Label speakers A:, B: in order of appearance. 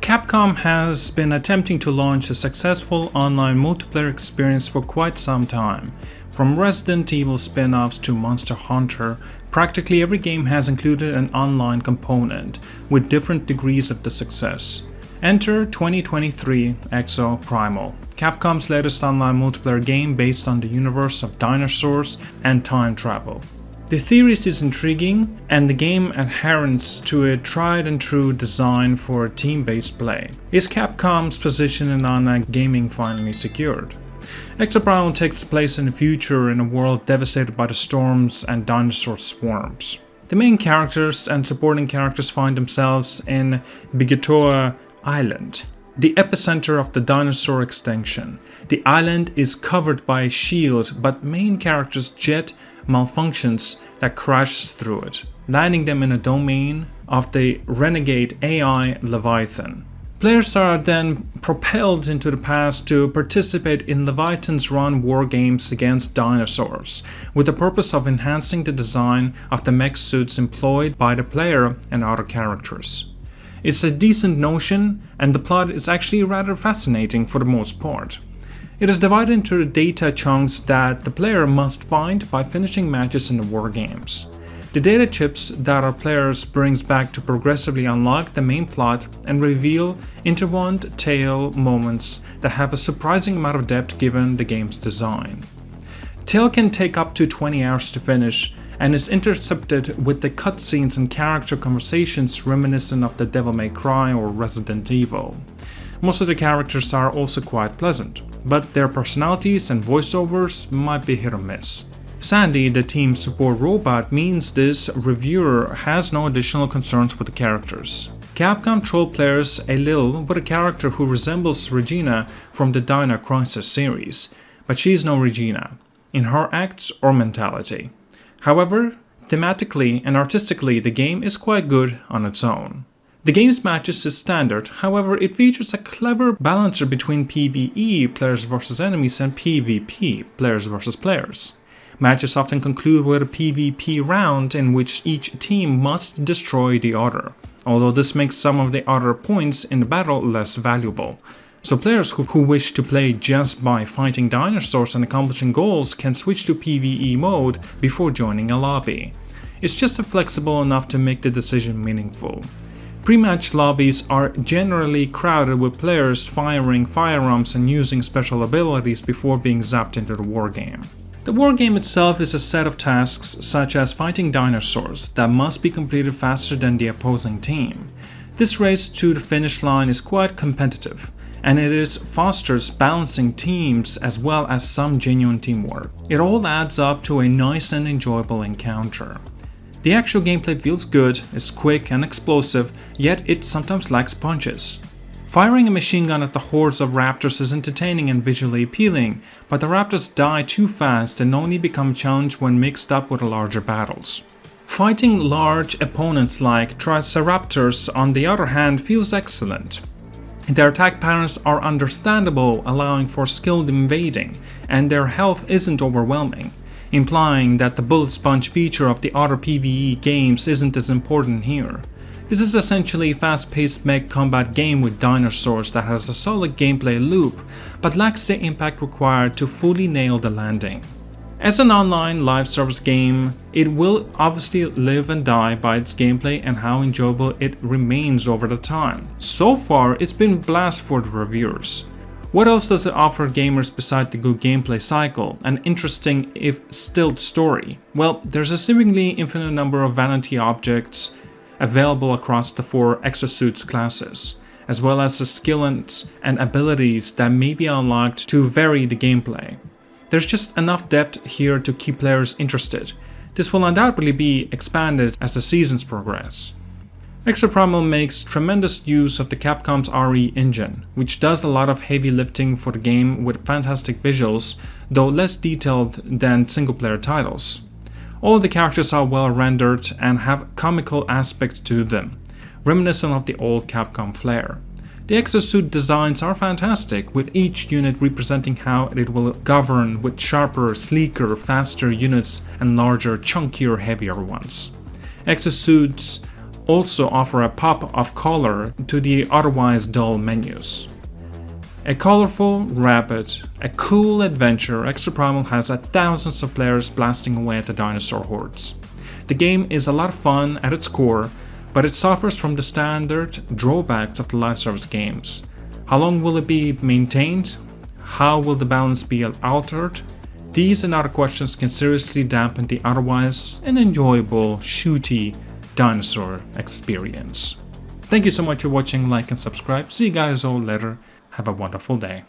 A: Capcom has been attempting to launch a successful online multiplayer experience for quite some time. From Resident Evil spin-offs to Monster Hunter, practically every game has included an online component, with different degrees of the success. Enter 2023 Exoprimal, Capcom's latest online multiplayer game based on the universe of dinosaurs and time travel. The theory is intriguing, and the game adherence to a tried-and-true design for team-based play. Is Capcom's position in online gaming finally secured? Exoprimal takes place in the future in a world devastated by the storms and dinosaur swarms. The main characters and supporting characters find themselves in Bigatoa Island, the epicenter of the dinosaur extinction. The island is covered by a shield, but main character's jet malfunctions that crashes through it, landing them in a domain of the renegade AI Leviathan. Players are then propelled into the past to participate in Leviathan's run war games against dinosaurs, with the purpose of enhancing the design of the mech suits employed by the player and other characters. It's a decent notion, and the plot is actually rather fascinating for the most part. It is divided into data chunks that the player must find by finishing matches in the war games. The data chips that our players brings back to progressively unlock the main plot and reveal interwound tale moments that have a surprising amount of depth given the game's design. Tale can take up to 20 hours to finish and is intercepted with the cutscenes and character conversations reminiscent of the Devil May Cry or Resident Evil. Most of the characters are also quite pleasant, but their personalities and voiceovers might be hit or miss. Sandy, the team support robot, means this reviewer has no additional concerns with the characters. Capcom troll players a little with a character who resembles Regina from the Dino Crisis series, but she's no Regina, in her acts or mentality. However, thematically and artistically the game is quite good on its own. The game's matches is standard, however it features a clever balancer between PvE, players versus enemies, and PvP, players versus players. Matches often conclude with a PvP round in which each team must destroy the other, although this makes some of the other points in the battle less valuable. So players who wish to play just by fighting dinosaurs and accomplishing goals can switch to PvE mode before joining a lobby. It's just flexible enough to make the decision meaningful. Pre-match lobbies are generally crowded with players firing firearms and using special abilities before being zapped into the wargame. The wargame itself is a set of tasks such as fighting dinosaurs that must be completed faster than the opposing team. This race to the finish line is quite competitive, and it fosters balancing teams as well as some genuine teamwork. It all adds up to a nice and enjoyable encounter. The actual gameplay feels good, is quick and explosive, yet it sometimes lacks punches. Firing a machine gun at the hordes of raptors is entertaining and visually appealing, but the raptors die too fast and only become challenged when mixed up with larger battles. Fighting large opponents like Triceratops, on the other hand, feels excellent. Their attack patterns are understandable, allowing for skilled invading, and their health isn't overwhelming, implying that the bullet sponge feature of the other PvE games isn't as important here. This is essentially a fast-paced mech combat game with dinosaurs that has a solid gameplay loop, but lacks the impact required to fully nail the landing. As an online live service game, it will obviously live and die by its gameplay and how enjoyable it remains over the time. So far, it's been a blast for the reviewers. What else does it offer gamers besides the good gameplay cycle, an interesting if stilled story? Well, there's a seemingly infinite number of vanity objects available across the 4 exosuits classes, as well as the skills and abilities that may be unlocked to vary the gameplay. There's just enough depth here to keep players interested. This will undoubtedly be expanded as the seasons progress. Exoprimal makes tremendous use of the Capcom's RE engine, which does a lot of heavy lifting for the game with fantastic visuals, though less detailed than single-player titles. All of the characters are well rendered and have comical aspects to them, reminiscent of the old Capcom flair. The exosuit designs are fantastic, with each unit representing how it will govern with sharper, sleeker, faster units and larger, chunkier, heavier ones. Exosuits also offer a pop of color to the otherwise dull menus. A colorful, rapid, a cool adventure, Exoprimal has thousands of players blasting away at the dinosaur hordes. The game is a lot of fun at its core, but it suffers from the standard drawbacks of the live service games. How long will it be maintained? How will the balance be altered? These and other questions can seriously dampen the otherwise an enjoyable, shooty dinosaur experience. Thank you so much for watching, like and subscribe. See you guys all later. Have a wonderful day.